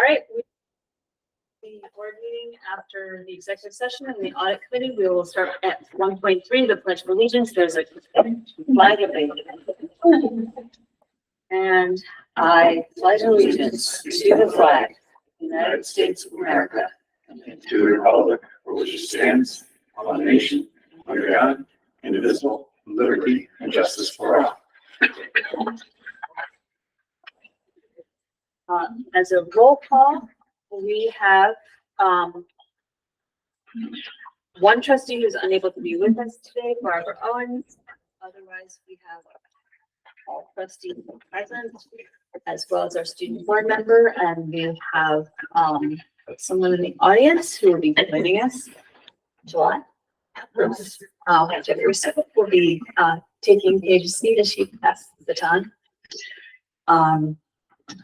All right. The board meeting after the executive session and the audit committee, we will start at 1.3, the Pledge of Allegiance. There's a flag of and I pledge allegiance to the flag of the United States of America and to the republic for which it stands, one nation, under God, indivisible, liberty and justice for all. As a roll call, we have one trustee who's unable to be with us today, Barbara Owens. Otherwise, we have all trustees present, as well as our student board member, and we have someone in the audience who will be joining us. July. Jeffrey Russo will be taking Paige's seat as she passes the baton.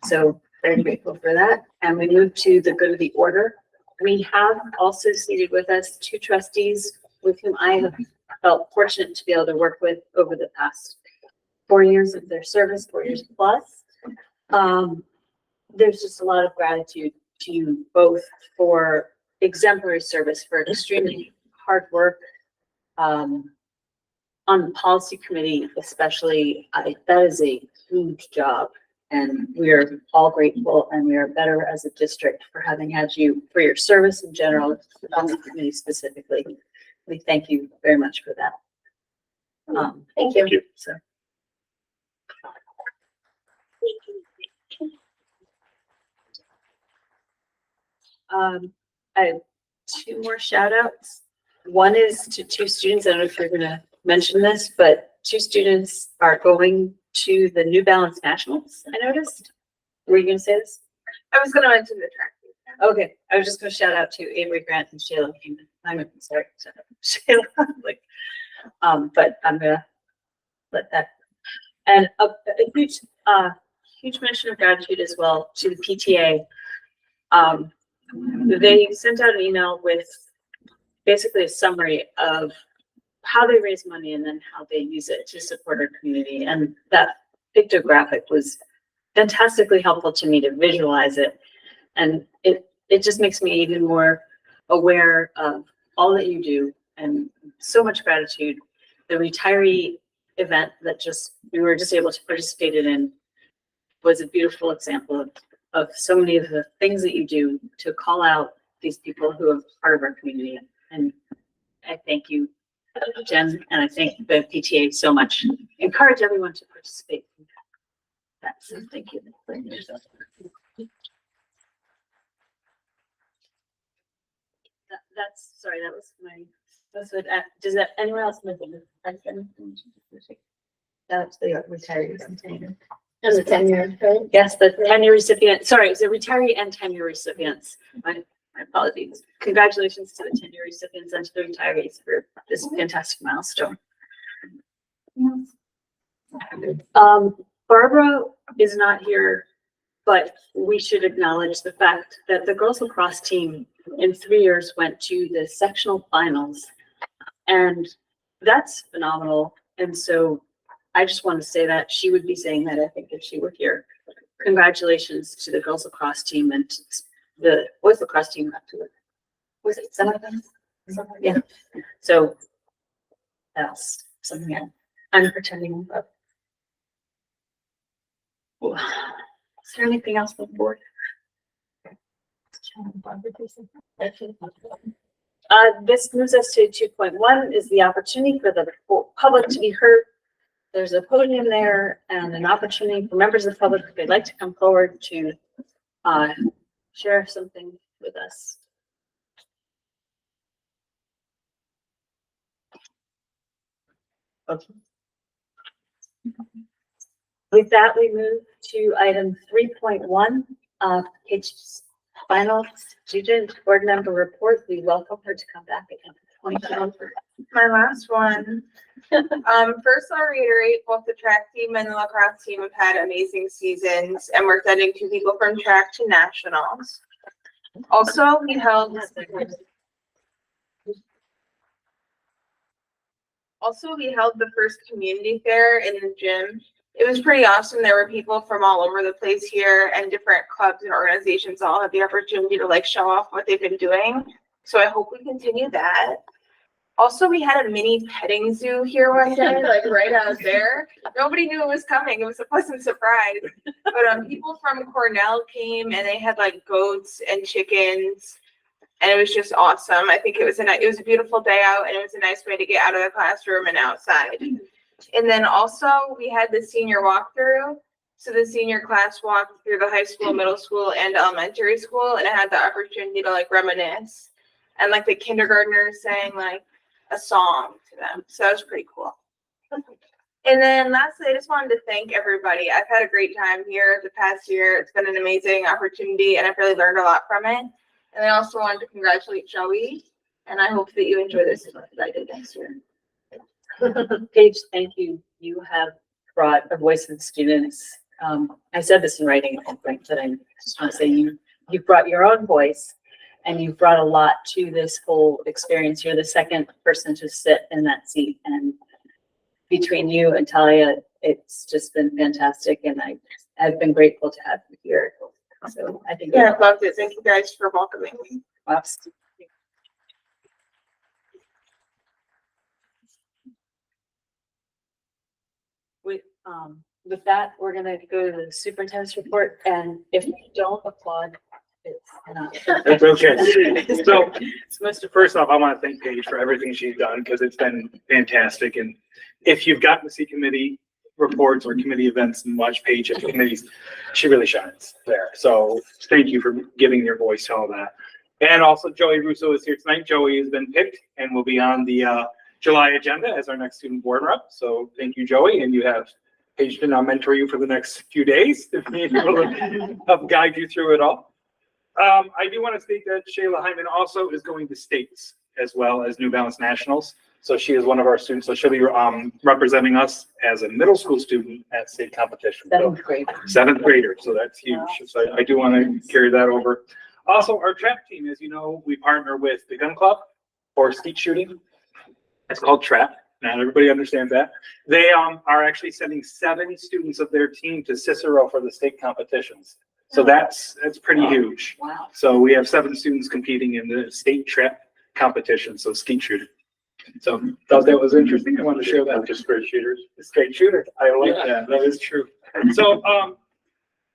So very grateful for that. And we move to the good of the order. We have also seated with us two trustees with whom I have felt fortunate to be able to work with over the past 4 years of their service, 4 years plus. There's just a lot of gratitude to you both for exemplary service, for extremely hard work on the policy committee, especially. That is a huge job. And we are all grateful, and we are better as a district for having had you, for your service in general, on the committee specifically. We thank you very much for that. Thank you. Thank you. So. I have two more shout outs. One is to two students. I don't know if you're going to mention this, but two students are going to the New Balance Nationals, I noticed. Were you going to say this? I was going to mention the track. Okay. I was just going to shout out to Avery Grant and Shayla Kingman. I'm sorry. Shayla, like, but I'm going to let that. And a huge mention of gratitude as well to the PTA. They sent out an email with basically a summary of how they raise money and then how they use it to support our community. And that pictographic was fantastically helpful to me to visualize it. And it just makes me even more aware of all that you do, and so much gratitude. The retiree event that we were just able to participate in was a beautiful example of so many of the things that you do to call out these people who are part of our community. And I thank you, Jen, and I thank the PTA so much. Encourage everyone to participate in that. So thank you. That's what, does that, anyone else miss it? That's the retirees and tenure. And the tenure, right? Yes, the tenure recipient. Sorry, it was the retiree and tenure recipients. My apologies. Congratulations to the tenure recipients and to the retirees for this fantastic milestone. Barbara is not here, but we should acknowledge the fact that the girls lacrosse team in 3 years went to the sectional finals, and that's phenomenal. And so I just want to say that she would be saying that, I think, if she were here. Congratulations to the girls lacrosse team and the boys lacrosse team afterward. Was it some of them? Yeah. So that's something I'm pretending about. Is there anything else on the board? This moves us to 2.1 is the opportunity for the public to be heard. There's a podium there and an opportunity for members of the public if they'd like to come forward to share something with us. Okay. With that, we move to item 3.1, Page's final student board member report. We welcome her to come back again. My last one. First, I'll reiterate both the track team and the lacrosse team have had amazing seasons, and we're sending 2 people from track to nationals. Also, we held the first community fair in the gym it was pretty awesome. There were people from all over the place here, and different clubs and organizations all had the opportunity to like show off what they've been doing. So I hope we continue that. Also, we had a mini petting zoo here one day, like right out there. Nobody knew it was coming. It was a pleasant surprise. But people from Cornell came, and they had like goats and chickens, and it was just awesome. I think it was a beautiful day out, and it was a nice way to get out of the classroom and outside. And then also we had the senior walkthrough. So the senior class walked through the high school, middle school, and elementary school, and I had the opportunity to like reminisce. And like the kindergartners sang like a song to them. So that was pretty cool. And then lastly, I just wanted to thank everybody. I've had a great time here the past year. It's been an amazing opportunity, and I've really learned a lot from it. And I also wanted to congratulate Joey, and I hope that you enjoy this as much as I did next year. Paige, thank you. You have brought a voice in students. I said this in writing at one point, but I just want to say you brought your own voice, and you've brought a lot to this whole experience. You're the second person to sit in that seat, and between you and Talia, it's just been fantastic, and I've been grateful to have you here. So I think I loved it. Thank you guys for welcoming me. Absolutely. With that, we're gonna go to the superintendent's report, and if you don't applaud, it's not. That's okay. So It's most of first off, I want to thank Paige for everything she's done because it's been fantastic. And if you've gotten to see committee reports or committee events and watch Paige at the committees, she really shines there. So thank you for giving your voice to all that. And also Joey Russo is here tonight. Joey has been picked and will be on the July agenda as our next student board rep. So thank you, Joey. And you have Paige to now mentor you for the next few days to be able to help guide you through it all. I do want to state that Shayla Hyman also is going to states as well as New Balance Nationals. So she is one of our students. So she'll be representing us as a middle school student at state competition. seventh grade. Seventh grader. So that's huge. So I do want to carry that over. Also, our trap team, as you know, we partner with the gun club for skeet shooting. It's called trap. Not everybody understands that. They are actually sending 7 students of their team to Cicero for the state competitions. So that's pretty huge. Wow. So we have 7 students competing in the state trap competition, so skeet shooting. So thought that was interesting. I wanted to share that. Just straight shooters. Straight shooter. I like that. That is true. So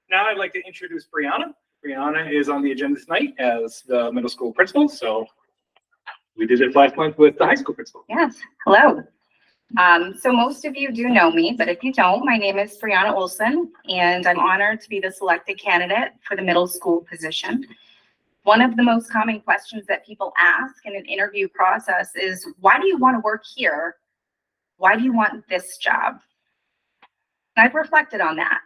now I'd like to introduce Brianna. Brianna is on the agenda tonight as the middle school principal. So we did it last month with the high school principal. Yes, hello. So most of you do know me, but if you don't, my name is Brianna Olson, and I'm honored to be the selected candidate for the middle school position. One of the most common questions that people ask in an interview process is, why do you want to work here? Why do you want this job? And I've reflected on that.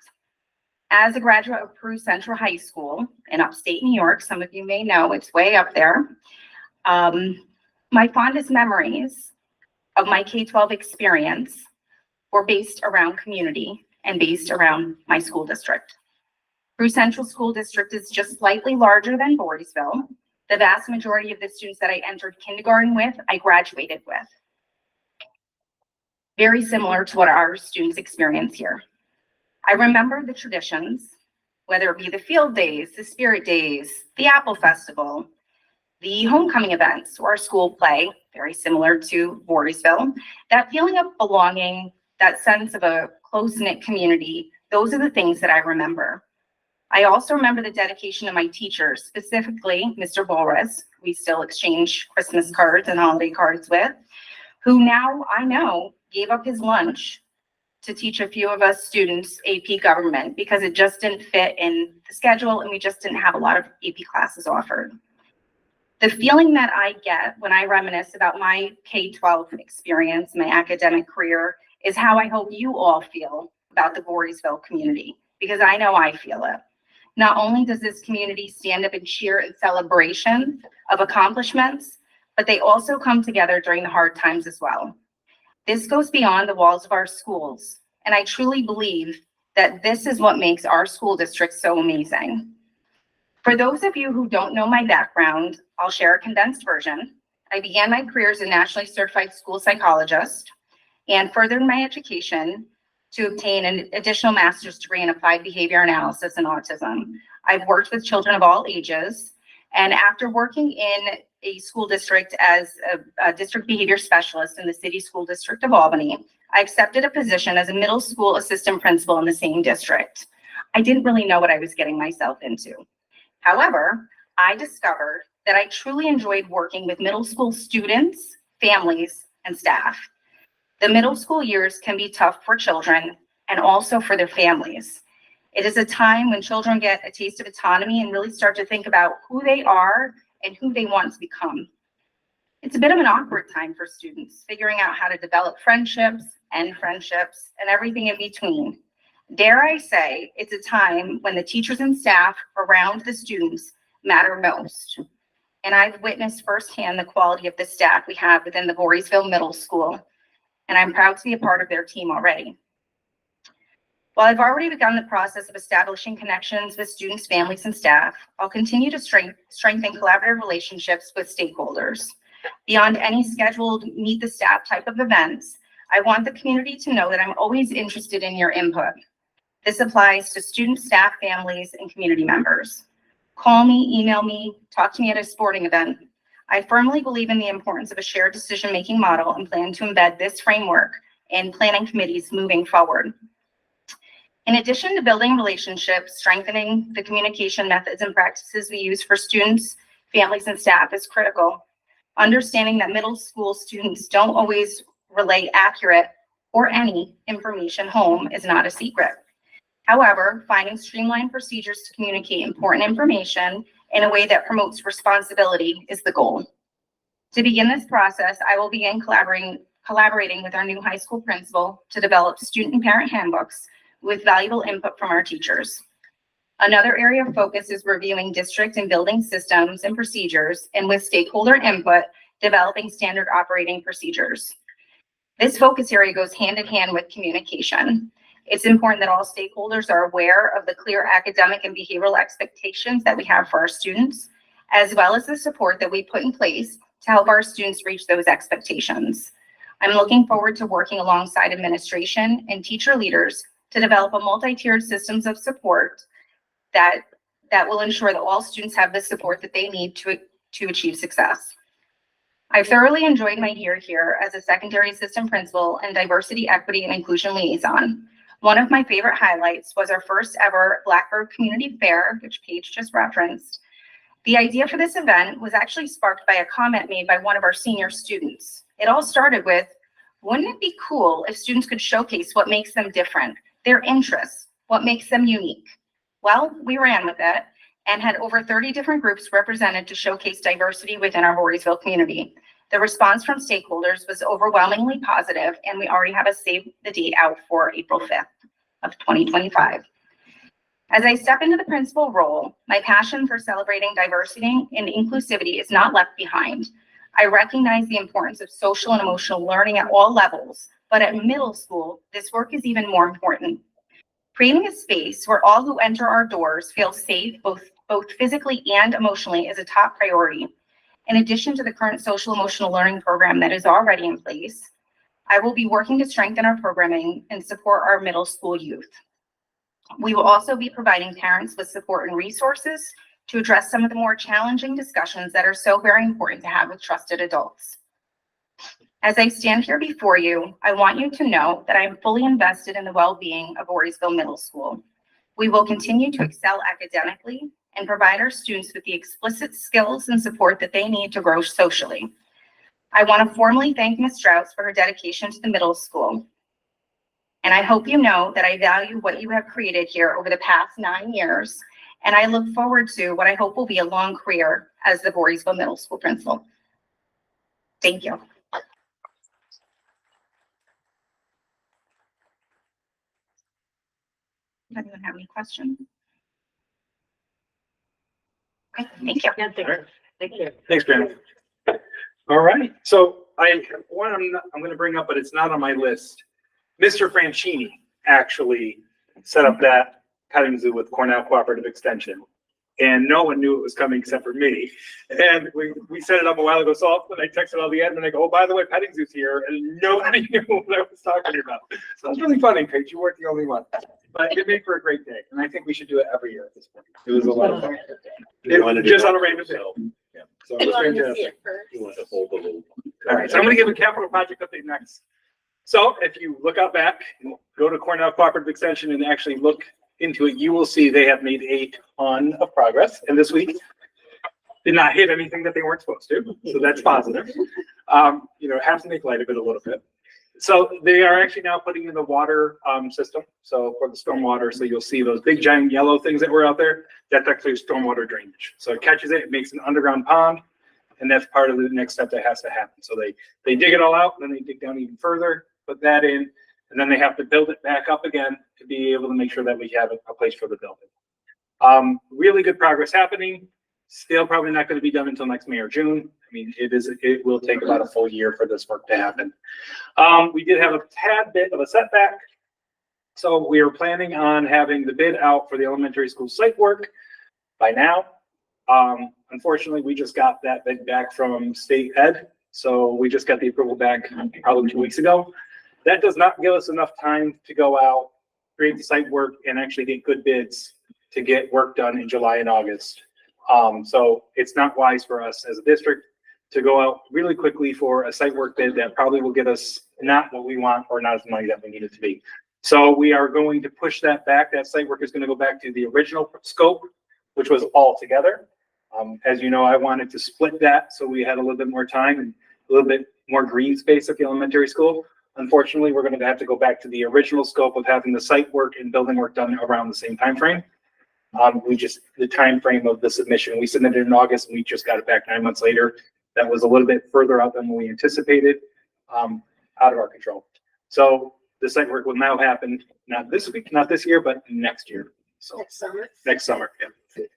As a graduate of Peru Central High School in upstate New York, some of you may know it's way up there. My fondest memories of my K-12 experience were based around community and based around my school district. Peru Central School District is just slightly larger than Voorheesville. The vast majority of the students that I entered kindergarten with, I graduated with. Very similar to what our students experience here. I remember the traditions, whether it be the field days, the spirit days, the Apple Festival, the homecoming events, or school play, very similar to Voorheesville. That feeling of belonging, that sense of a close-knit community, those are the things that I remember. I also remember the dedication of my teachers, specifically Mr. Volres, we still exchange Christmas cards and holiday cards with, who now I know gave up his lunch to teach a few of us students AP government because it just didn't fit in the schedule and we just didn't have a lot of AP classes offered. The feeling that I get when I reminisce about my K-12 experience, my academic career, is how I hope you all feel about the Voorheesville community, because I know I feel it. Not only does this community stand up and cheer in celebration of accomplishments, but they also come together during the hard times as well. This goes beyond the walls of our schools, and I truly believe that this is what makes our school district so amazing. For those of you who don't know my background, I'll share a condensed version. I began my career as a nationally certified school psychologist and furthered my education to obtain an additional master's degree in applied behavior analysis and autism. I've worked with children of all ages, and after working in a school district as a district behavior specialist in the City School District of Albany, I accepted a position as a middle school assistant principal in the same district. I didn't really know what I was getting myself into. However, I discovered that I truly enjoyed working with middle school students, families, and staff. The middle school years can be tough for children and also for their families. It is a time when children get a taste of autonomy and really start to think about who they are and who they want to become. It's a bit of an awkward time for students, figuring out how to develop friendships, end friendships, and everything in between. Dare I say, it's a time when the teachers and staff around the students matter most. And I've witnessed firsthand the quality of the staff we have within the Voorheesville Middle School, and I'm proud to be a part of their team already. While I've already begun the process of establishing connections with students, families, and staff, I'll continue to strengthen collaborative relationships with stakeholders. Beyond any scheduled meet the staff type of events, I want the community to know that I'm always interested in your input. This applies to students, staff, families, and community members. Call me, email me, talk to me at a sporting event. I firmly believe in the importance of a shared decision-making model and plan to embed this framework in planning committees moving forward. In addition to building relationships, strengthening the communication methods and practices we use for students, families, and staff is critical. Understanding that middle school students don't always relay accurate or any information home is not a secret. However, finding streamlined procedures to communicate important information in a way that promotes responsibility is the goal. To begin this process, I will begin collaborating with our new high school principal to develop student and parent handbooks with valuable input from our teachers. Another area of focus is reviewing district and building systems and procedures, and with stakeholder input, developing standard operating procedures. This focus area goes hand in hand with communication. It's important that all stakeholders are aware of the clear academic and behavioral expectations that we have for our students, as well as the support that we put in place to help our students reach those expectations. I'm looking forward to working alongside administration and teacher leaders to develop a multi-tiered systems of support that will ensure that all students have the support that they need to achieve success. I've thoroughly enjoyed my year here as a secondary assistant principal and diversity, equity, and inclusion liaison. One of my favorite highlights was our first ever Blackbird Community Fair, which Paige just referenced. The idea for this event was actually sparked by a comment made by one of our senior students. It all started with, wouldn't it be cool if students could showcase what makes them different, their interests, what makes them unique? Well, we ran with it and had over 30 different groups represented to showcase diversity within our Voorheesville community. The response from stakeholders was overwhelmingly positive, and we already have a save the date out for April 5th of 2025. As I step into the principal role, my passion for celebrating diversity and inclusivity is not left behind. I recognize the importance of social and emotional learning at all levels, but at middle school, this work is even more important. Creating a space where all who enter our doors feel safe, both physically and emotionally, is a top priority. In addition to the current social emotional learning program that is already in place, I will be working to strengthen our programming and support our middle school youth. We will also be providing parents with support and resources to address some of the more challenging discussions that are so very important to have with trusted adults. As I stand here before you, I want you to know that I am fully invested in the well-being of Voorheesville Middle School. We will continue to excel academically and provide our students with the explicit skills and support that they need to grow socially. I want to formally thank Ms. Strauss for her dedication to the middle school. And I hope you know that I value what you have created here over the past 9 years, and I look forward to what I hope will be a long career as the Voorheesville Middle School principal. Thank you. Does anyone have any questions? Okay, thank you. Yeah, thank you. Thanks, Brandon. All right, so I'm going to bring up, but it's not on my list. Mr. Franchini actually set up that petting zoo with Cornell Cooperative Extension. And no one knew it was coming except for me. And we set it up a while ago. So when I texted all the admin, I go, oh, by the way, petting zoo's here. And nobody knew what I was talking about. So it's really funny, Paige. You weren't the only one. But it made for a great day. And I think we should do it every year at this point. It was a lot of fun. Just on a random day. Yeah. So it was fantastic. You want to hold the little. All right. So I'm going to give a capital project update next. So if you look out back, go to Cornell Cooperative Extension and actually look into it, you will see they have made a ton of progress. And this week did not hit anything that they weren't supposed to. So that's positive. Have to make light of it a little bit. So they are actually now putting in the water system. So for the stormwater, so you'll see those big giant yellow things that were out there. That's actually stormwater drainage. So it catches it, it makes an underground pond. And that's part of the next step that has to happen. So they dig it all out, and then they dig down even further, put that in, and then they have to build it back up again to be able to make sure that we have a place for the building. Really good progress happening. Still probably not going to be done until next May or June. I mean, it will take about a full year for this work to happen. We did have a tad bit of a setback. So we are planning on having the bid out for the elementary school site work by now. Unfortunately, we just got that bid back from state ed. So we just got the approval back probably 2 weeks ago. That does not give us enough time to go out, create the site work, and actually get good bids to get work done in July and August. So it's not wise for us as a district to go out really quickly for a site work bid that probably will get us not what we want or not as money that we need it to be. So we are going to push that back. That site work is going to go back to the original scope, which was all together. As you know, I wanted to split that so we had a little bit more time and a little bit more green space at the elementary school. Unfortunately, we're going to have to go back to the original scope of having the site work and building work done around the same time frame. The time frame of the submission, we submitted in August and we just got it back 9 months later. That was a little bit further out than we anticipated, out of our control. So the site work will now happen, not this week, not this year, but next year. So next summer, yeah.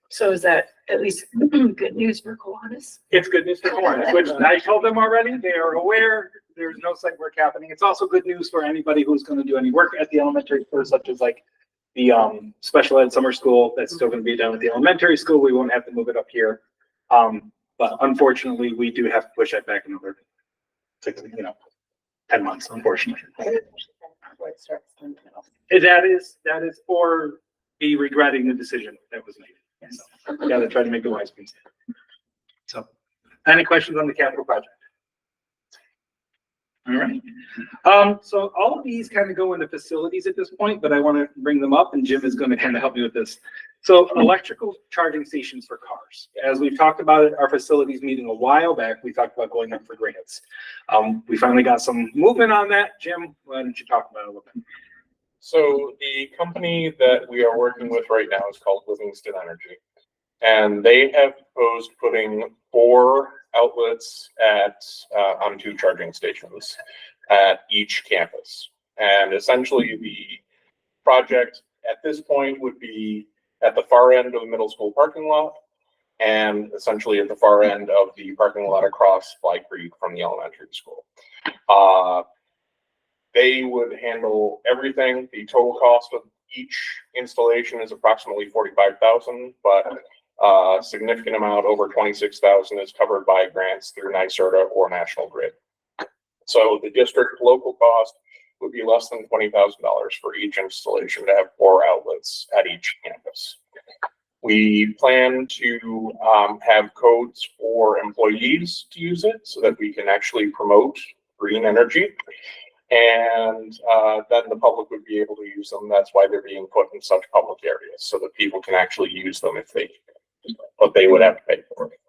So is that at least good news for Kiwanis? It's good news for Kiwanis, which I told them already. They are aware there's no site work happening. It's also good news for anybody who's going to do any work at the elementary school, such as like the special ed summer school. That's still going to be down at the elementary school. We won't have to move it up here. But unfortunately, we do have to push that back another 10 months, unfortunately. That is, or be regretting the decision that was made. So we got to try to make the wise mistake. So, any questions on the capital project? All right. So all of these kind of go into facilities at this point, but I want to bring them up, and Jim is going to kind of help me with this. So electrical charging stations for cars. As we've talked about at our facilities meeting a while back, we talked about going up for grants. We finally got some movement on that. Jim, why don't you talk about it a little bit? So the company that we are working with right now is called Livingston Energy. And they have proposed putting 4 outlets on 2 charging stations at each campus. And essentially the project at this point would be at the far end of the middle school parking lot and essentially at the far end of the parking lot across Fly Creek from the elementary school. They would handle everything. The total cost of each installation is approximately $45,000, but a significant amount, over $26,000, is covered by grants through NYSERDA or National Grid. So the district local cost would be less than $20,000 for each installation to have 4 outlets at each campus. We plan to have codes for employees to use it so that we can actually promote green energy. And then the public would be able to use them. That's why they're being put in such public areas, so that people can actually use them if they can, but they would have to pay for it.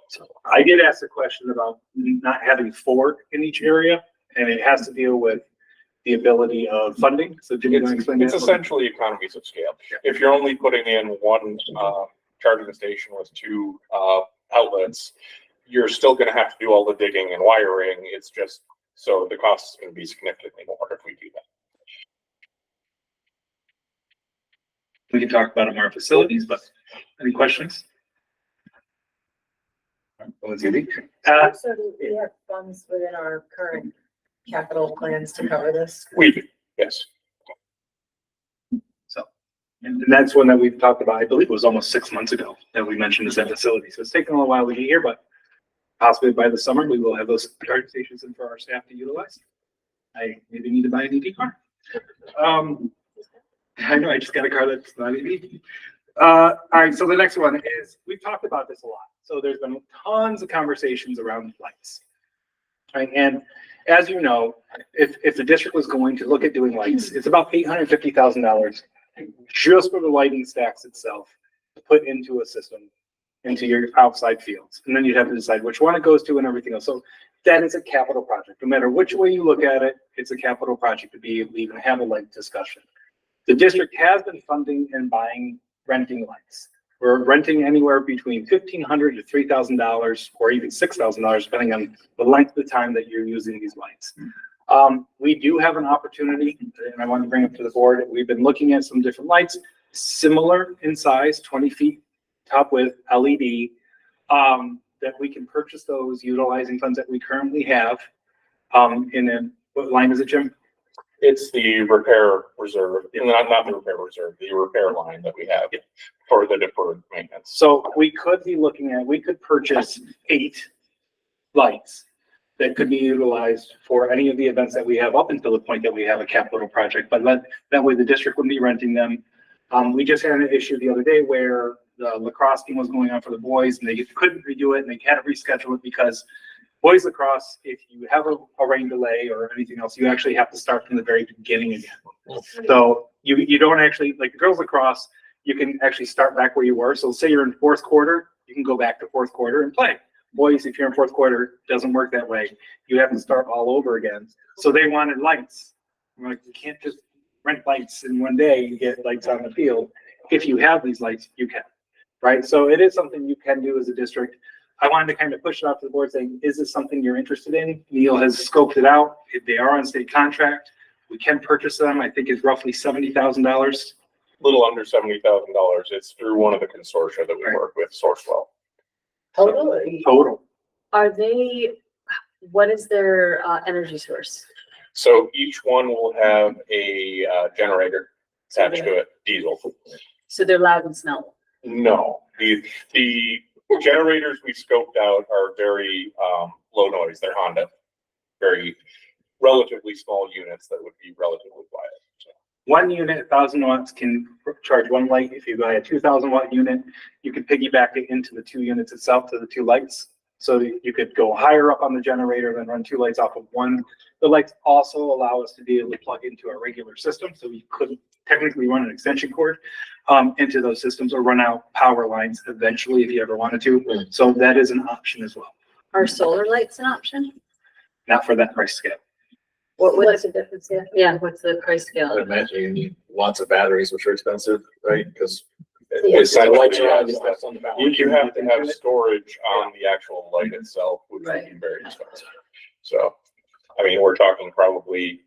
So I did ask a question about not having 4 in each area, and it has to deal with the ability of funding. So Jim, you want to explain that? It's essentially economies of scale. If you're only putting in 1 charging station with 2 outlets, you're still going to have to do all the digging and wiring. It's just, so the cost is going to be significantly more if we do that. We can talk about it more facilities, but any questions? So do we have funds within our current capital plans to cover this? We do, yes. And that's one that we've talked about, I believe it was almost 6 months ago that we mentioned this at facility. So it's taken a little while to get here, but possibly by the summer, we will have those charging stations in for our staff to utilize. I maybe need to buy an EV car. I know, I just got a car that's not EV. All right, so the next one is, we've talked about this a lot. So there's been tons of conversations around lights. Right, and as you know, if the district was going to look at doing lights, it's about $850,000 just for the lighting stacks itself to put into a system, into your outside fields. And then you'd have to decide which one it goes to and everything else. So that is a capital project. No matter which way you look at it, it's a capital project to be able to even have a light discussion. The district has been funding and buying, renting lights. We're renting anywhere between $1,500 to $3,000 or even $6,000, depending on the length of time that you're using these lights. We do have an opportunity, and I want to bring up to the board. We've been looking at some different lights, similar in size, 20 feet top width, LED, that we can purchase those utilizing funds that we currently have. What line is it, Jim? It's the repair reserve, not the repair reserve, the repair line that we have for the deferred maintenance. So we could be looking at, we could purchase 8 lights that could be utilized for any of the events that we have up until the point that we have a capital project, but that way the district wouldn't be renting them. We just had an issue the other day where the lacrosse game was going on for the boys and they couldn't redo it and they had to reschedule it because boys lacrosse, if you have a rain delay or anything else, you actually have to start from the very beginning again. So you don't actually, like the girls lacrosse, you can actually start back where you were. So say you're in 4th quarter, you can go back to 4th quarter and play. Boys, if you're in 4th quarter, it doesn't work that way. You have to start all over again. So they wanted lights. I'm like, you can't just rent lights in one day and get lights on the field. If you have these lights, you can, right? So it is something you can do as a district. I wanted to kind of push it out to the board saying, is this something you're interested in? Neil has scoped it out. If they are on state contract, we can purchase them. I think it's roughly $70,000. Little under $70,000. It's through one of the consortia that we work with, Sourcewell. Totally. Total. Are they, what is their energy source? So each one will have a generator attached to it, diesel. So they're loud and smell. No, the generators we scoped out are very low noise. They're Honda, very relatively small units that would be relatively quiet. So. 1 unit, 1,000 watts can charge 1 light. If you buy a 2,000 watt unit, you can piggyback it into the 2 units itself to the 2 lights. So you could go higher up on the generator, then run 2 lights off of one. The lights also allow us to be able to plug into our regular system. So we could technically run an extension cord into those systems or run out power lines eventually if you ever wanted to. So that is an option as well. Are solar lights an option? Not for that price scale. What's the difference? Yeah, what's the price I scale? imagine you need lots of batteries, which are expensive, right? Because Essentially, lights yes. around stuff on the back. You have to have storage on the actual light itself, which would be very expensive. So, I mean, we're talking probably,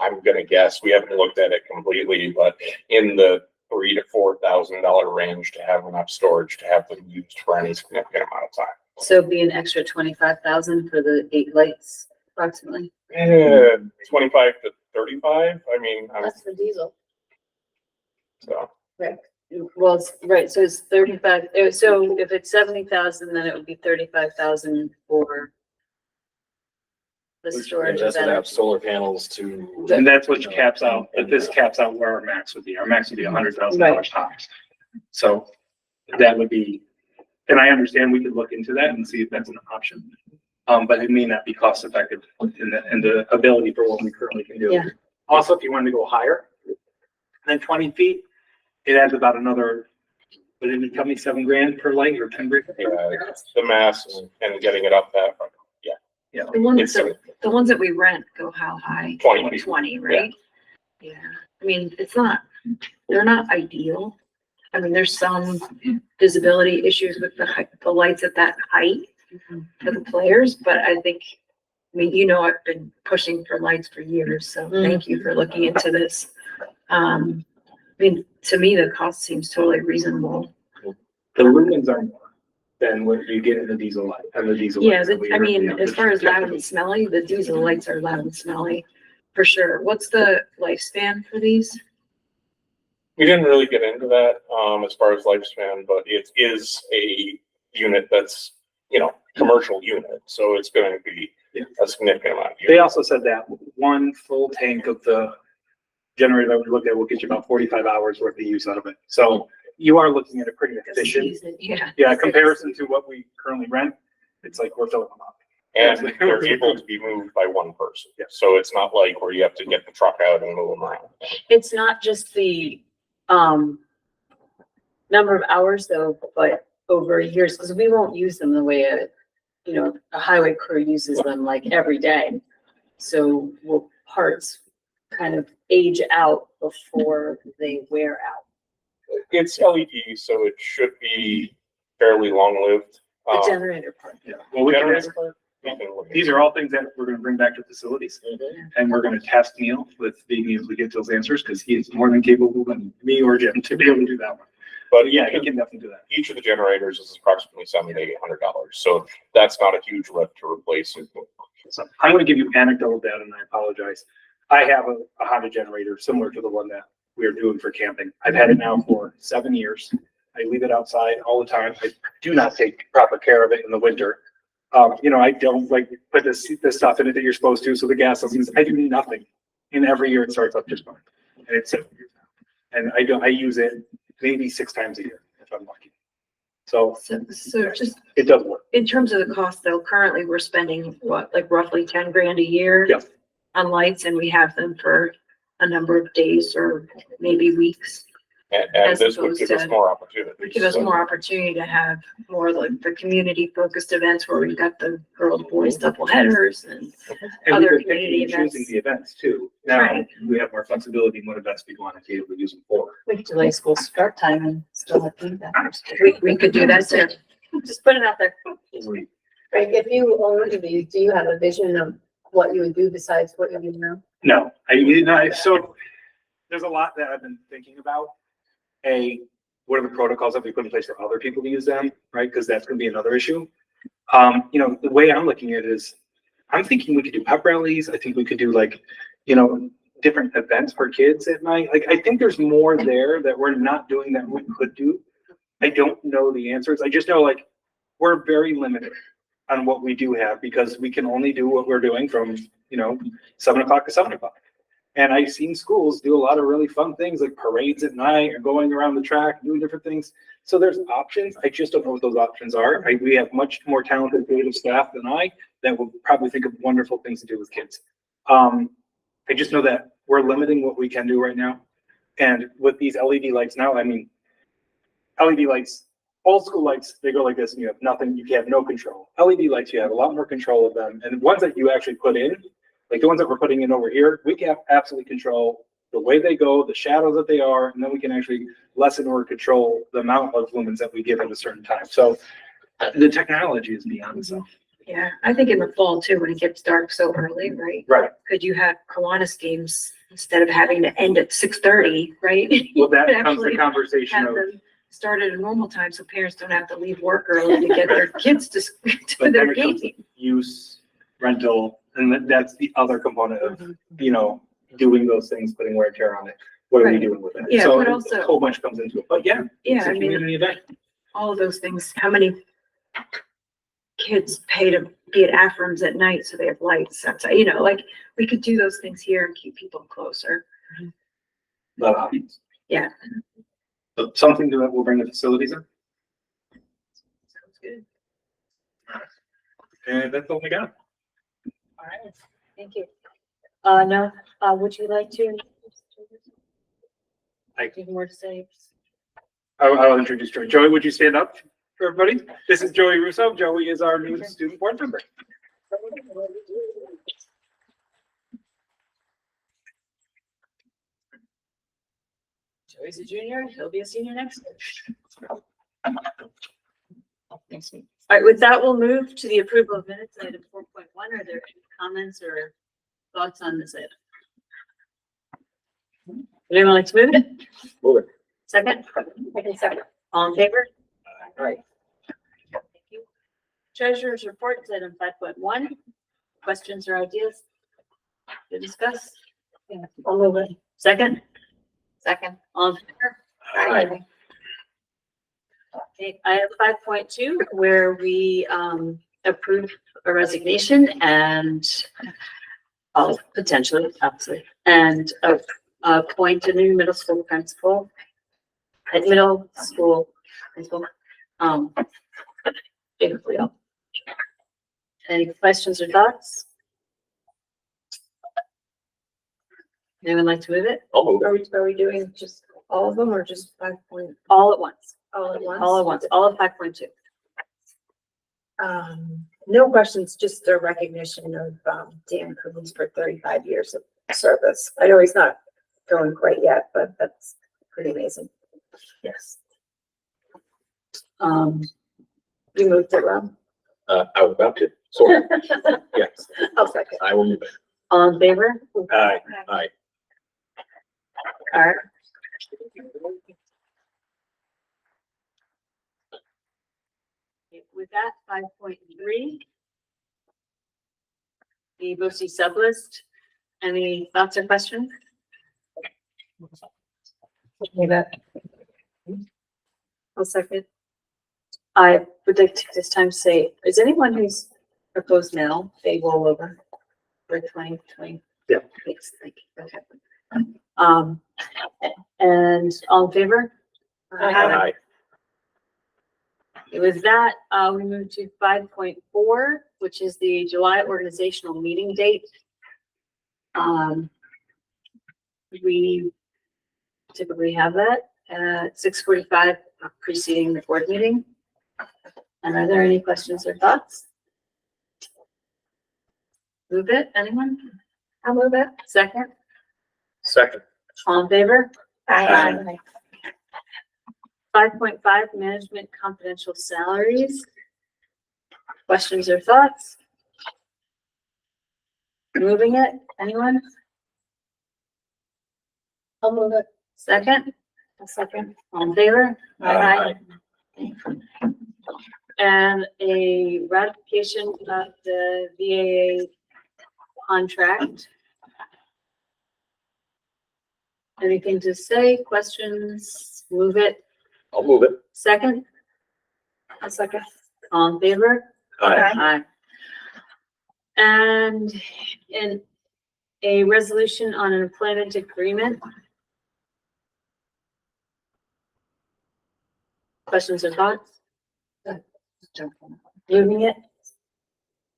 I'm gonna guess, we haven't looked at it completely, but in the $3,000 to $4,000 range to have enough storage to have them used for any significant amount of time. So it'd be an extra 25,000 for the 8 lights approximately. 25 to 35, I mean, That's the diesel. so. Well, right, so it's 35, so if it's 70,000, then it would be 35,000 for the storage of That's gonna have that. solar panels to. And that's what caps out, but this caps out where our max would be. Our max would be $100,000 tops. So that would be, and I understand we could look into that and see if that's an option. But it may not be cost effective in the ability for what we currently can do. Yeah. Also, if you wanted to go higher than 20 feet, it adds about another, would it tell me $7,000 per light or 10 grand? The mass and getting it up that, Yeah. The ones that we rent go how high? 20 feet. 20, right? Yeah, I mean, they're not ideal. I mean, there's some visibility issues with the lights at that height for the players, but I think, I mean, you know, I've been pushing for lights for years, so thank you for looking into this. I mean, to me, the cost seems totally reasonable. The lumens are more than what you get in the diesel light, and the diesel. Yeah, lights that we I mean, currently as have. far as loud and smelly, the diesel lights are loud and smelly, for sure. What's the lifespan for these? We didn't really get into that, as far as lifespan, but it is a unit that's, you know, commercial unit, so it's gonna be a significant amount. of They use. also said that one full tank of the generator that we looked at will get you about 45 hours worth of use out of it. So you are looking at a pretty efficient, Yeah. comparison to what we currently rent. It's like we're filling them up. And they're able to be moved by one person, Yeah. so it's not like where you have to get the truck out and move them around. It's not just the, number of hours though, but over years, because we won't use them the way a highway crew uses them like every day. So will parts kind of age out before they wear out? It's LED, so it should be fairly long-lived. The generator part. Yeah. Well, we can, Generator part, you can look at. these are all things that we're gonna bring back to facilities. And we're gonna test Neil with being able to get those answers, because he is more than capable than me or Jim to be able to do that one. But Yeah, he can definitely do that. each of the generators is approximately $700 to $800, so that's not a huge lift to replace. So I'm gonna give you anecdotal data, and I apologize. I have a Honda generator similar to the one that we are doing for camping. I've had it now for 7 years. I leave it outside all the time. I do not take proper care of it in the winter. I don't like put this stuff in it that you're supposed to, so the gas doesn't, I do nothing. And every year it starts up just fine. And it's 7 years now. And I use it maybe 6 times a year if I'm lucky. So So just it does work. in terms of the cost though, currently we're spending what, like roughly 10 grand a year? Yeah. On lights, and we have them for a number of days or maybe weeks. And As this would opposed give us to- more opportunities. Would give us So- more opportunity to have more like the community focused events where we've got the girls, boys, double headers and And other we've been community picking and events. choosing the events too. Now Right. we have more flexibility in what events we want to be able to use them for. We could delay school start time and still have feedback. we could do that too. Just put it out there. Right, if you owned these, do you have a vision of what you would do besides what you do now? No, so there's a lot that I've been thinking about. What are the protocols that we put in place for other people to use them, right? Because that's gonna be another issue. The way I'm looking at it is, I'm thinking we could do pep rallies. I think we could do different events for kids at night. Like, I think there's more there that we're not doing that we could do. I don't know the answers. I just know we're very limited on what we do have, because we can only do what we're doing from, 7 o'clock to 7 o'clock. And I've seen schools do a lot of really fun things like parades at night or going around the track, doing different things. So there's options. I just don't know what those options are. We have much more talented creative staff than I that will probably think of wonderful things to do with kids. I just know that we're limiting what we can do right now. And with these LED lights now, LED lights, old school lights, they go like this and you have nothing, you have no control. LED lights, you have a lot more control of them. And the ones that you actually put in, like the ones that we're putting in over here, we can absolutely control the way they go, the shadows that they are, and then we can actually lessen or control the amount of lumens that we give at a certain time. So the technology is beyond itself. Yeah, I think in the fall too, when it gets dark so early, right? Right. Could you have Kiwanis games instead of having to end at 6:30, right? Well, that You could becomes the actually conversation have of, them start at a normal time so parents don't have to leave work early to get their kids to but their then it comes to game. use, rental, and that's the other component of, doing those things, putting wear and tear on it. What are we Right. doing with it? Yeah, So but a also- whole bunch comes into it, but yeah, it's Yeah, a I mean, community event. all of those things, how many kids pay to be at Aframs at night so they have lights? That's, we could do those things here and keep people closer. Lot of options. Yeah. So something that we'll bring the facilities in. Sounds good. And that's all we got. All right, thank you. No, would you like to? I- Have more to say? I'll introduce Joey. Joey, would you stand up for everybody? This is Joey Russo. Joey is our new student board member. Joey's a junior, he'll be a senior next year. Next week. All right, with that, we'll move to the approval of minutes, item 4.1. Are there any comments or thoughts on this item? Would anyone like to move it? Move it. Second? Second. All in favor? All right. Thank you. Treasurer's report is item 5.1. Questions or ideas to discuss? I'll move it. Second? Second. All in favor? Aye. Okay, I have 5.2 where we approve a resignation and potentially, absolutely, and appoint a new middle school principal. At middle school principal. David Leo. Any questions or thoughts? Anyone like to move it? I'll move it. Are we doing just all of them or just 5 point, All at once, all at once? all at once, all of 5.2. No questions, just a recognition of, Dan Cruz for 35 years of service. I know he's not going great yet, but that's pretty amazing. Yes. You moved it, Rob? I was about to, so, yes, I'll second. I will move it. All in favor? Aye, aye. All right. With that, 5.3. The BOCES sublist. Any thoughts or questions? I'll second. I would like to this time say, is anyone who's proposed now, they roll over for 2020? Yeah. Yes, thank you. Okay. And all in favor? Aye. With that, we move to 5.4, which is the July organizational meeting date. We typically have that at 6:45 preceding the board meeting. And are there any questions or thoughts? Move it, anyone? I'll move it. Second, Second. all in favor? Aye. 5.5, management confidential salaries. Questions or thoughts? Moving it, anyone? I'll move it. Second, A second. all in favor? Aye. And a ratification of the VAA contract. Anything to say, questions, move it, I'll move it. second? A second. All in favor? Aye. Aye. And in a resolution on an employment agreement. Questions or thoughts? Moving it?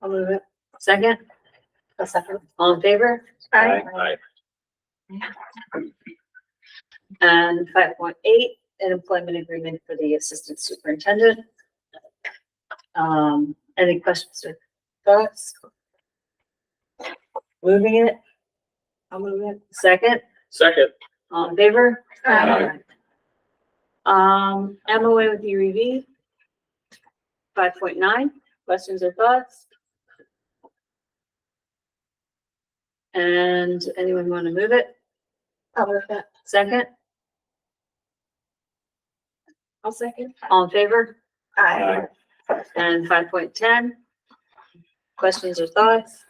I'll move it. Second? A second. All in favor? Aye. And 5.8, an employment agreement for the assistant superintendent. Any questions or thoughts? Moving it? I'll move it. Second? Second. All in favor? Aye. MOA with UEV. 5.9, questions or thoughts? And anyone want to move it? I'll move that. Second? I'll second. All in favor? Aye. And 5.10, questions or thoughts?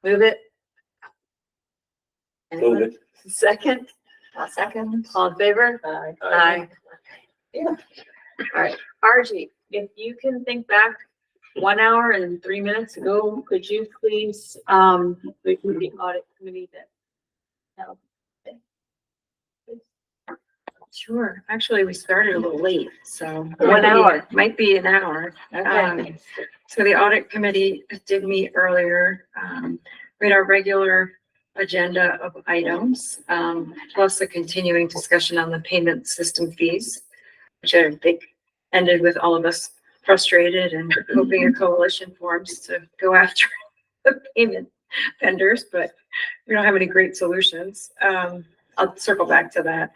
Move it. Move Anyone? it. Second? I'll second. All in favor? Aye. Aye. Yeah. All right, RG, if you can think back 1 hour and 3 minutes ago, could you please, review the audit committee that? No. Sure. Actually, we started a little late, so. 1 hour. Might be an hour. Okay. So the audit committee did meet earlier. We had our regular agenda of items, plus a continuing discussion on the payment system fees, which I think ended with all of us frustrated and hoping a coalition forms to go after the payment vendors, but we don't have any great solutions. I'll circle back to that.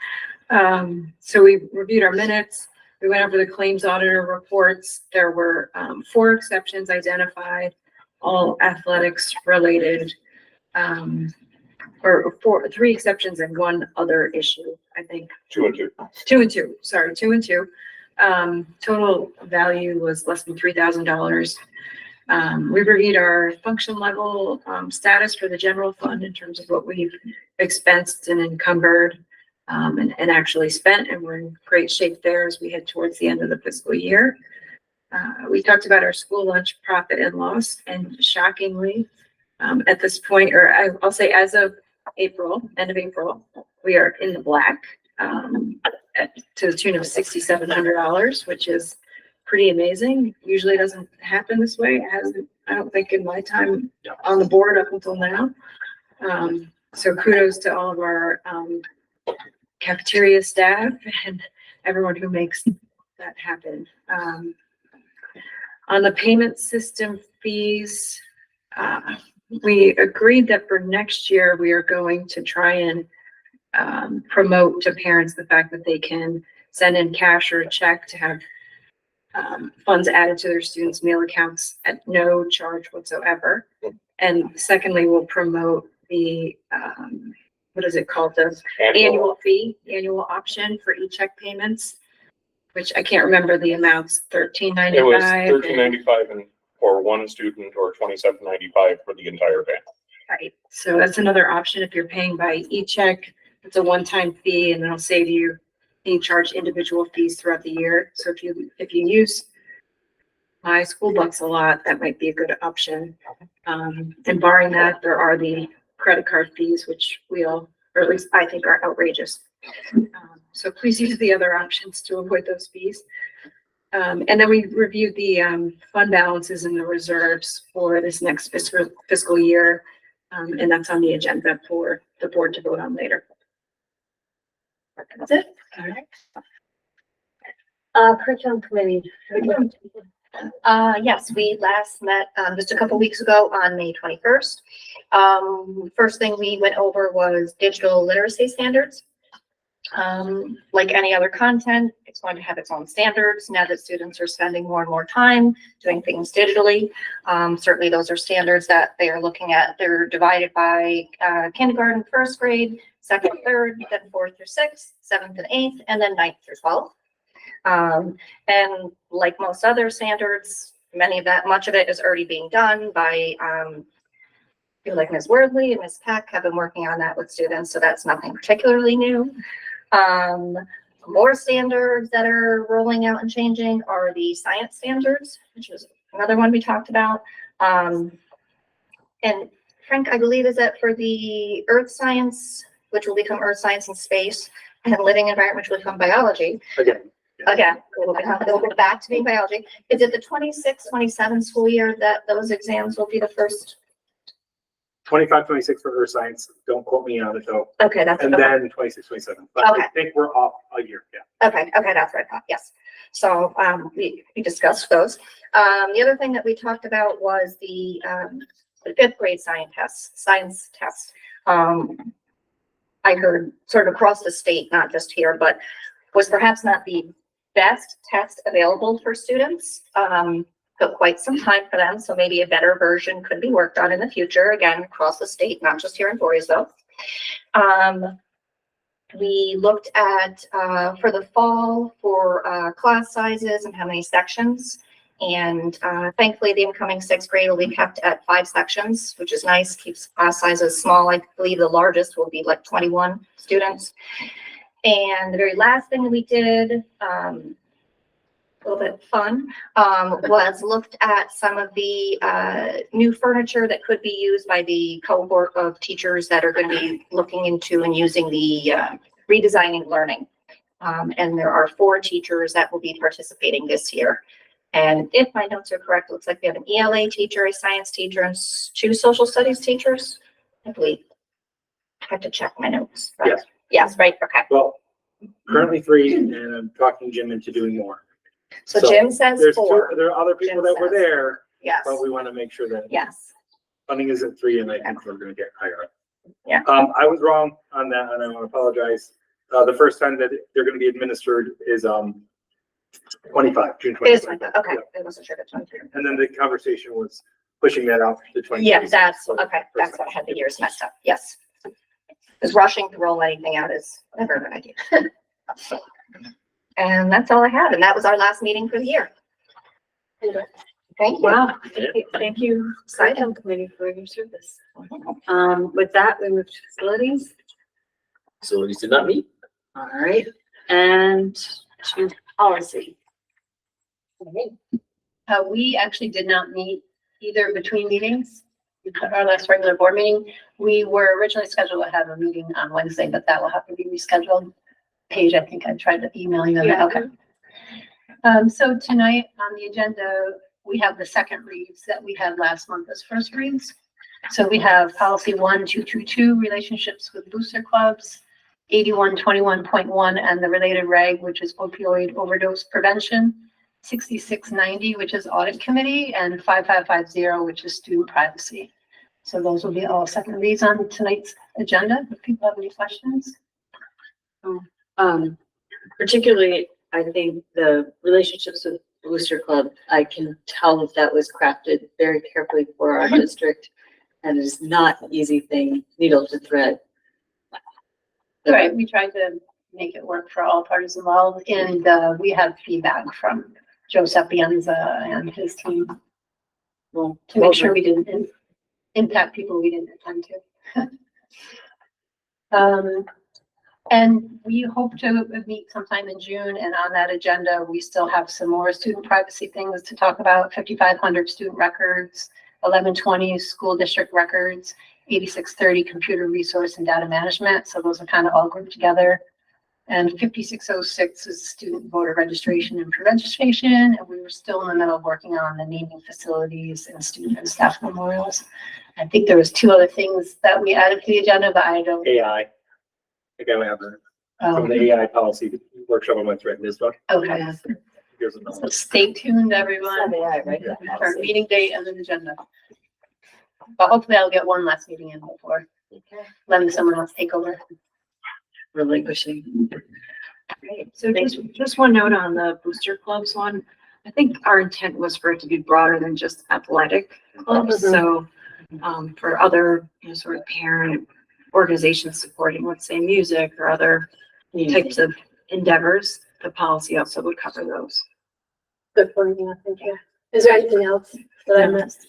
So we reviewed our minutes. We went over the claims auditor reports. There were 4 exceptions identified, all athletics related, or 3 exceptions and 1 other issue, I think. 2 and 2. 2 and 2, sorry, 2 and 2. Total value was less than $3,000. We reviewed our function level, status for the general fund in terms of what we've expensed and encumbered, and actually spent, and we're in great shape there as we head towards the end of the fiscal year. We talked about our school lunch profit and loss, and shockingly, at this point, or I'll say as of April, end of April, we are in the black, to the tune of $6,700, which is pretty amazing. Usually it doesn't happen this way. It hasn't, I don't think, in my time on the board up until now. So kudos to all of our cafeteria staff and everyone who makes that happen. On the payment system fees, we agreed that for next year, we are going to try and promote to parents the fact that they can send in cash or a check to have funds added to their students' meal accounts at no charge whatsoever. And secondly, we'll promote the, what is it called? The annual option for e-check payments, which I can't remember the amounts, $13.95. It was $13.95 and for one student, or $27.95 for the entire family. Right, so that's another option if you're paying by e-check. It's a one-time fee and it'll save you being charged individual fees throughout the year. So if you use My School Bucks a lot, that might be a good option. And barring that, there are the credit card fees, which we all, or at least I think, are outrageous. So please use the other options to avoid those fees. And then we reviewed the fund balances and the reserves for this next fiscal year. And that's on the agenda for the board to vote on later. That's it. All right. Curriculum committee. Yes, we last met, just a couple weeks ago on May 21st. First thing we went over was digital literacy standards. Like any other content, it's going to have its own standards now that students are spending more and more time doing things digitally. Certainly those are standards that they are looking at. They're divided by kindergarten, first grade, second, third, then fourth through sixth, seventh and eighth, and then ninth through 12th. And like most other standards, much of it is already being done by people like Ms. Wordley and Ms. Peck have been working on that with students, so that's nothing particularly new. More standards that are rolling out and changing are the science standards, which is another one we talked about. And Frank, I believe, is that for the earth science, which will become earth science and space, and living environment, which will become biology. Again, it'll go back to being biology. Is it the 26-27 school year that those exams will be the first? 25, 26 for earth science. Don't quote me on it though. Okay, that's And okay. then 26, 27. But Okay. I think we're off a year. Yeah. Okay, that's what I thought, yes. So, we discussed those. The other thing that we talked about was the fifth grade science test. I heard sort of across the state, not just here, but was perhaps not the best test available for students. Took quite some time for them, so maybe a better version could be worked on in the future, again, across the state, not just here in Voorheesville. We looked at, for the fall, for class sizes and how many sections. And thankfully, the incoming sixth grade will be kept at 5 sections, which is nice, keeps class sizes small. I believe the largest will be like 21 students. And the very last thing we did, a little bit fun, was looked at some of the new furniture that could be used by the cohort of teachers that are going to be looking into and using the redesigning learning. And there are 4 teachers that will be participating this year. And if my notes are correct, it looks like we have an ELA teacher, a science teacher, and 2 social studies teachers. I believe. I have to check my notes. Right? Yes. Yes, right, okay. Well, currently 3, and I'm talking Jim into doing more. So Jim says There's 4. there are other people Jim that were says. there, Yes, but we want to make sure that yes. funding is at 3, and I think we're going to get higher up. Yeah. I was wrong on that, and I want to apologize. The first time that they're going to be administered is 25, June 25. It is 25, okay. I wasn't sure if it's 23. And then the conversation was pushing that out to 20. Yeah, that's, okay, that's what I had the years messed up, yes. Because rushing to roll anything out is never a good idea. And that's all I had, and that was our last meeting for the year. Thank you. Wow, thank you, SciComm committee for your service. With that, we move to facilities. Facilities did not meet. All right, and to policy. We actually did not meet either between meetings. Our last regular board meeting, we were originally scheduled to have a meeting on Wednesday, but that will have to be rescheduled. Paige, I think I tried to email you. Yeah. Okay. So tonight on the agenda, we have the second reads that we had last month as first reads. So we have policy 1222, relationships with booster clubs, 8121.1, and the related reg, which is opioid overdose prevention, 6690, which is audit committee, and 5550, which is student privacy. So those will be all second reads on tonight's agenda. If people have any questions. Particularly, I think the relationships with Booster Club, I can tell that was crafted very carefully for our district, and it is not an easy thing, needle to thread. Right, we tried to make it work for all parties involved, and we have feedback from Joe Sapienza and his team Well, to make sure we didn't impact people we didn't intend to. And we hope to meet sometime in June, and on that agenda, we still have some more student privacy things to talk about, 5,500 student records, 1120 school district records, 8630 computer resource and data management. So those are kind of all grouped together. And 5606 is student voter registration and pre-registration. And we were still in the middle of working on the naming facilities and student and staff memorials. I think there was two other things that we added to the agenda, but I don't. AI. I think I have from the AI policy workshop I went through at NISBA. Okay, Here's another. so stay tuned, everyone, right? for meeting date and an agenda. But hopefully I'll get one last meeting in before letting someone else take over. Relinquishing. Great. So just one note on the booster clubs one. I think our intent was for it to be broader than just athletic clubs. So for other, sort of parent organizations supporting, let's say, music or other types of endeavors, the policy also would cover those. Good for you, thank you. Is there anything else that I missed?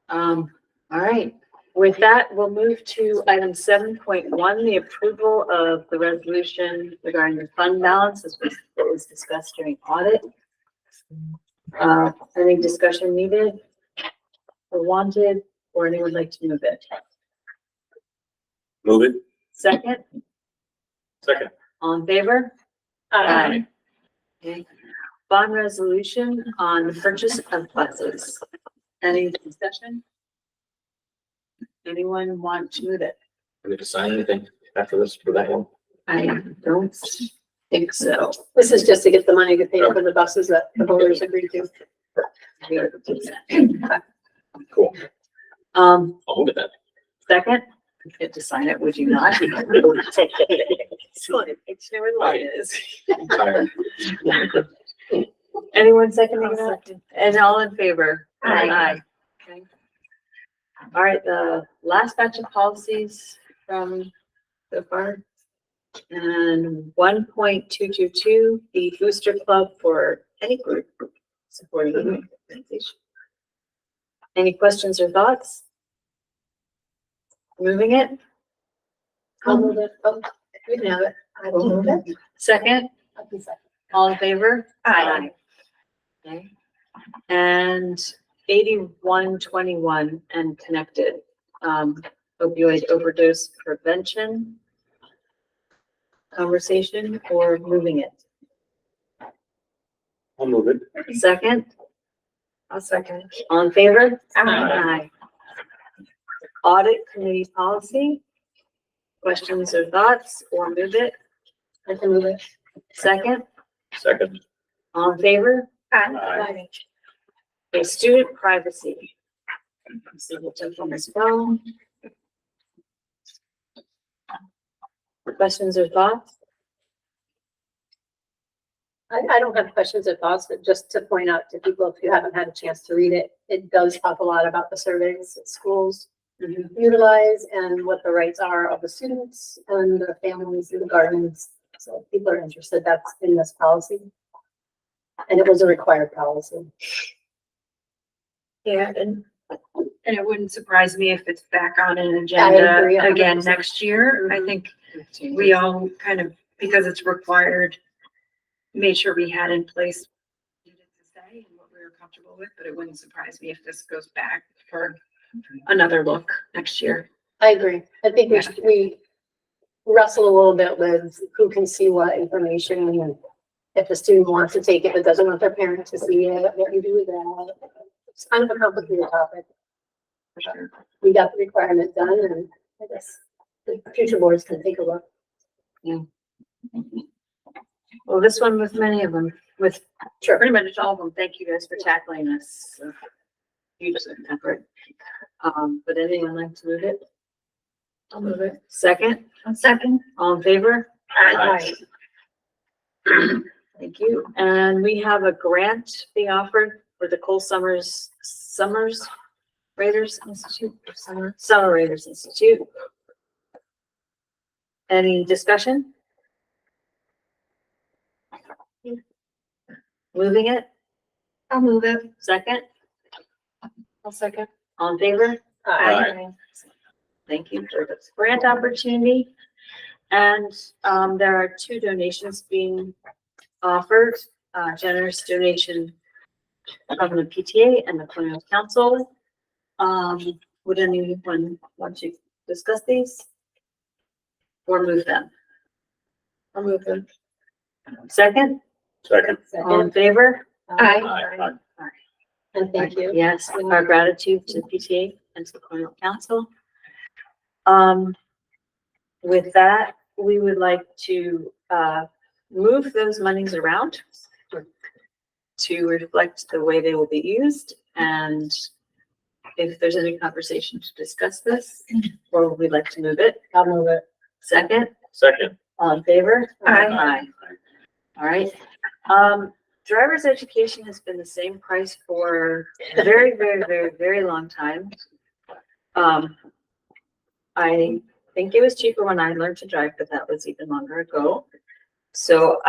All right. With that, we'll move to item 7.1, the approval of the resolution regarding the fund balance, as was discussed during audit. Any discussion needed or wanted, or anyone would like to move it? Move it. Second, Second. all in favor? Aye. Okay. Bond resolution on the purchase of buses. Any discussion? Anyone want to move it? Do we have to sign anything after this for that one? I don't think so. This is just to get the money to pay for the buses that the voters agreed to. Cool. I'll move it then. Second, you get to sign it, would you not? Excellent. It's where the light is. I'm tired. Anyone seconding that? And all in favor? Aye. Okay. All right, the last batch of policies from so far. And 1.222, the booster club for any group supporting the organization. Any questions or thoughts? Moving it? I'll move it. Oh, you can have it. I will move it. Second? I'll be second. All in favor? Aye. Okay. And 8121 and connected, opioid overdose prevention conversation or moving it. I'll move it. Second, I'll second. all in favor? Aye. Audit committee policy. Questions or thoughts or move it? I can move it. Second, Second. all in favor? Aye. Okay, student privacy. See the gentleman as well. Questions or thoughts? I don't have questions or thoughts, but just to point out to people, if you haven't had a chance to read it, it does talk a lot about the surveys that schools utilize and what the rights are of the students and the families and the guardians So if people are interested, that's in this policy. And it was a required policy. Yeah, and it wouldn't surprise me if it's back on an agree, agenda 100%. again next year. I think we all kind of, because it's required, made sure we had in place what we needed to say and what we were comfortable with, but it wouldn't surprise me if this goes back for another look next year. I agree. I think we wrestle a little bit with who can see what information, and if the student wants to take it but doesn't want their parent to see it, what you do with that. It's kind of a complicated topic. For sure. We got the requirement done, and I guess the future boards can take a look. Well, this one with many of them, with Sure. pretty much all of them, thank you guys for tackling this. Huge effort. Would anyone like to move it? I'll move it. Second? Second. All in favor? Aye. Thank you. And we have a grant being offered for the Cole Summers Raiders Institute, Summer Raiders Institute. Any discussion? Moving it? I'll move it. Second? I'll second. All in favor? Aye. Thank you for this grant opportunity. And there are 2 donations being offered, generous donation from the PTA and the Colonial Council. Would anyone want to discuss these? Or move them? I'll move them. Second? Second. All in favor? Aye. And thank you. Yes, our gratitude to PTA and to the Colonial Council. With that, we would like to move those monies around to reflect the way they will be used, and if there's any conversation to discuss this, or would we like to move it? I'll move it. Second, Second. all in favor? Aye. All right. Driver's education has been the same price for a very, very, very, very long time. I think it was cheaper when I learned to drive, but that was even longer ago. So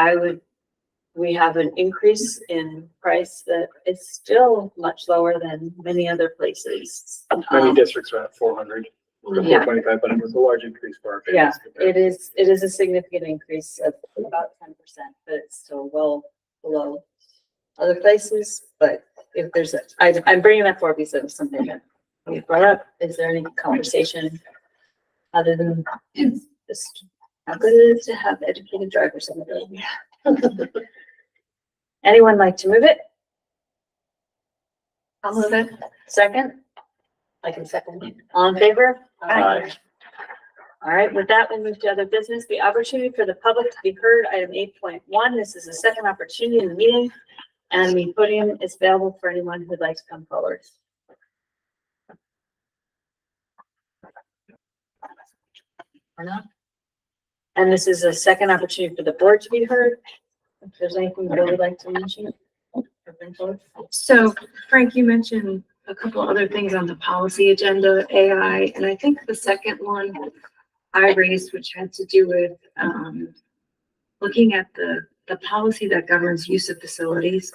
we have an increase in price that is still much lower than many other places. Many districts are at 400, or Yeah. 425, but it was a large increase for our Yeah, families. it is a significant increase of about 10%, but it's still well below other places. But if there's I'm bringing that forward because of something that we brought up. Is there any conversation other than just how good it is to have educated drivers in the building? Anyone like to move it? I'll move it. Second, I can second. all in favor? Aye. All right, with that, we move to other business. The opportunity for the public to be heard, item 8.1. This is a second opportunity in the meeting, and the podium is available for anyone who'd like to come forward. Or not? And this is a second opportunity for the board to be heard. If there's anything that you would like to mention. or bring forward. So Frank, you mentioned a couple other things on the policy agenda, AI, and I think the second one I raised, which had to do with looking at the policy that governs use of facilities.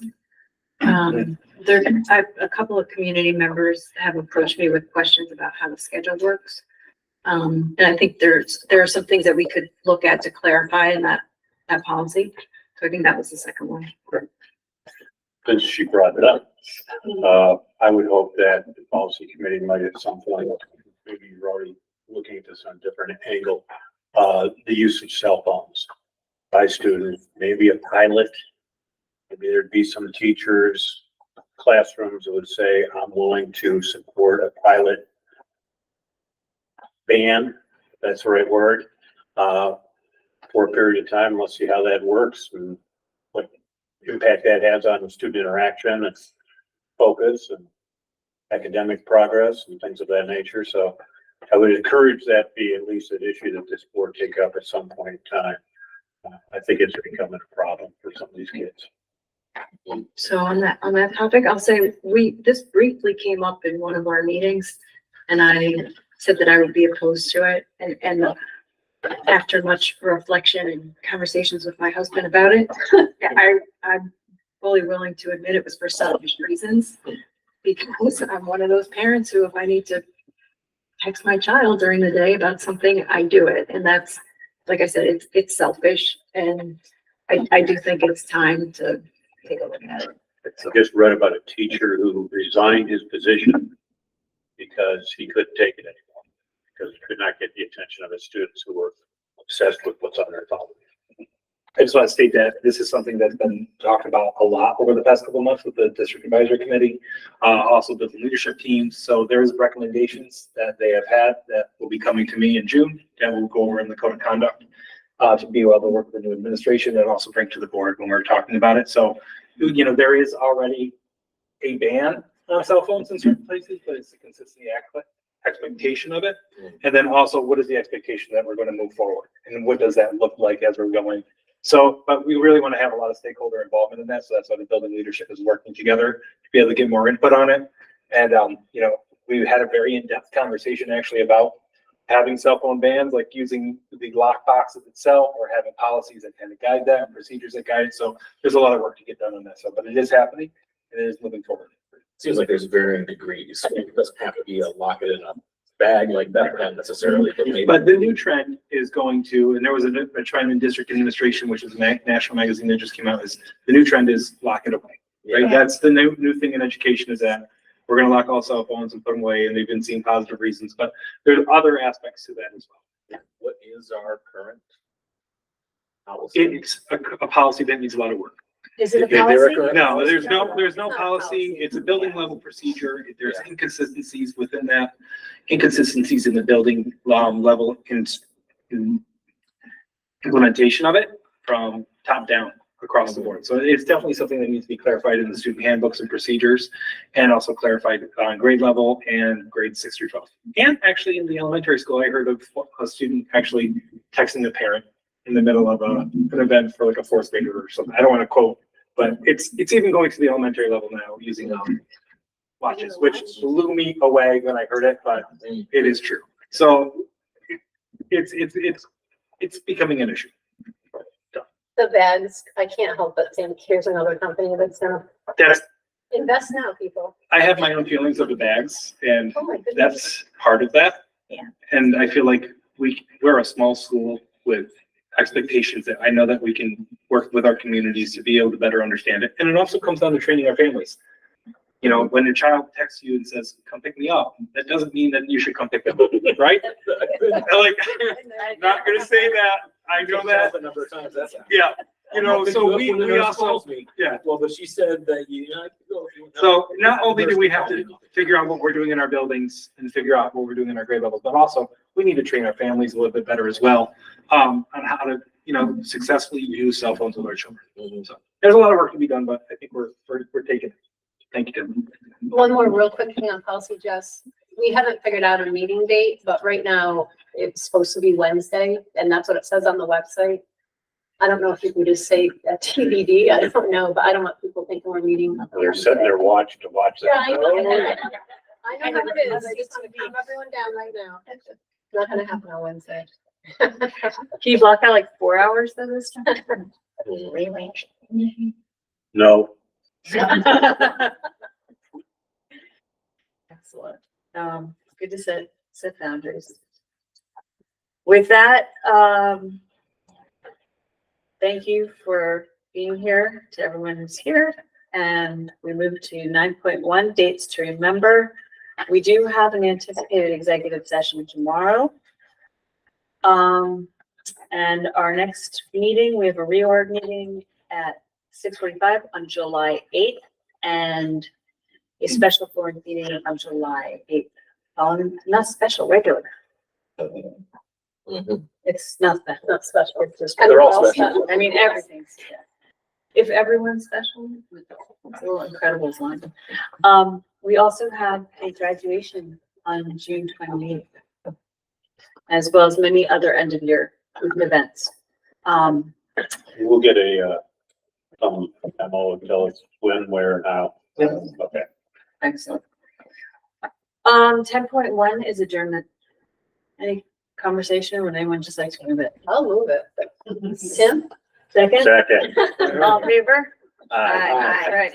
A couple of community members have approached me with questions about how the schedule works. And I think there are some things that we could look at to clarify in that policy. So I think that was the second one. Since she brought it up, I would hope that the policy committee might at some point, maybe you're already looking at this on a different angle, the use of cell phones by students, maybe a pilot. Maybe there'd be some teachers, classrooms that would say, I'm willing to support a pilot ban, if that's the right word, for a period of time. Let's see how that works and what impact that has on the student interaction and focus and academic progress and things of that nature. So I would encourage that be at least an issue that this board take up at some point in time. I think it's becoming a problem for some of these kids. So on that topic, I'll say this briefly came up in one of our meetings, and I said that I would be opposed to it. And after much reflection and conversations with my husband about it, I'm fully willing to admit it was for selfish reasons. Because I'm one of those parents who, if I need to text my child during the day about something, I do it. And that's, like I said, it's selfish. And I do think it's time to take a look at it. I just read about a teacher who resigned his position because he couldn't take it anymore, because he could not get the attention of his students who were obsessed with what's on their phone. I just want to state that this is something that's been talked about a lot over the past couple of months with the district advisory committee, also with the leadership teams. So there's recommendations that they have had that will be coming to me in June, and we'll go over in the code of conduct to be able to work with the new administration and also bring to the board when we're talking about it. So, you know, there is already a ban on cell phones in certain places, but it's the consistency expectation of it. And then also, what is the expectation that we're going to move forward? And what does that look like as we're going? So, but we really want to have a lot of stakeholder involvement in that. So that's why the building leadership is working together to be able to get more input on it. And, you know, we had a very in-depth conversation actually about having cell phone bans, like using the lock boxes itself or having policies that kind of guide that and procedures that guide it. So there's a lot of work to get done on that. So, but it is happening and it is moving forward. Seems like there's varying degrees. It doesn't have to be a lock it in a bag like that, not necessarily. But the new trend is going to, and there was a trend in district administration, which is a national magazine that just came out, is the new trend is lock it away. Right? That's the new thing in education, is that we're going to lock all cell phones and put them away, and they've been seeing positive reasons, but there's other aspects to that as well. What is our current policy? It's a policy that needs a lot of work. Is it a Is there a policy? current- No, there's no It's not a policy. policy. It's a building level procedure. There's inconsistencies within that, inconsistencies in the building level in implementation of it from top down across the board. So it's definitely something that needs to be clarified in the student handbooks and procedures, and also clarified on grade level and grades 6 through 12. And actually in the elementary school, I heard of a student actually texting a parent in the middle of an event for like a fourth grader or something. I don't want to quote, but it's even going to the elementary level now using watches, which blew me away when I heard it, but it is true. So it's becoming an issue. The bags, I can't help but think here's another company that's gonna That's, invest now, people. I have my own feelings of the bags, and Oh my goodness. that's part of that. Yeah. And I feel like we're a small school with expectations that I know that we can work with our communities to be able to better understand it. And it also comes down to training our families. You know, when a child texts you and says, come pick me up, that doesn't mean that you should come pick them up, right? Like, I'm not gonna say that. I know that. A number of times, that's. Yeah, you know, so we also, yeah. Well, but she said that you know. So not only do we have to figure out what we're doing in our buildings and figure out what we're doing in our grade levels, but also we need to train our families a little bit better as well, on how to, you know, successfully use cell phones with our children. So there's a lot of work to be done, but I think we're taking it. Thank you, Tim. One more real quick thing on policy, Jess. We haven't figured out a meeting date, but right now it's supposed to be Wednesday, and that's what it says on the website. I don't know if you can just say a TBD, I don't know, but I don't want people thinking we're meeting. They're sitting there watching to watch Yeah, that. I know. I know how it is. I just want to calm everyone down right now. It's not gonna happen on Wednesday. Can you block out like 4 hours though this time? Rearrange. No, Excellent. Good to set boundaries. With that, thank you for being here, to everyone who's here. And we move to 9.1, dates to remember. We do have an anticipated executive session tomorrow. And our next meeting, we have a reorg meeting at 6:45 on July 8th, and a special board meeting on July 8th. Not special, regular. It's not special, it's just. They're all special. I mean, everything's, if everyone's special, it's a little Incredibles line. We also have a graduation on June 28th, as well as many other end of year events. we'll get a, memo and tell us when, where, and how. Okay. Excellent. 10.1 is adjournment. Any conversation? Would anyone just like to move it? I'll move it. Tim? Second? Second. All in favor? Aye. All right.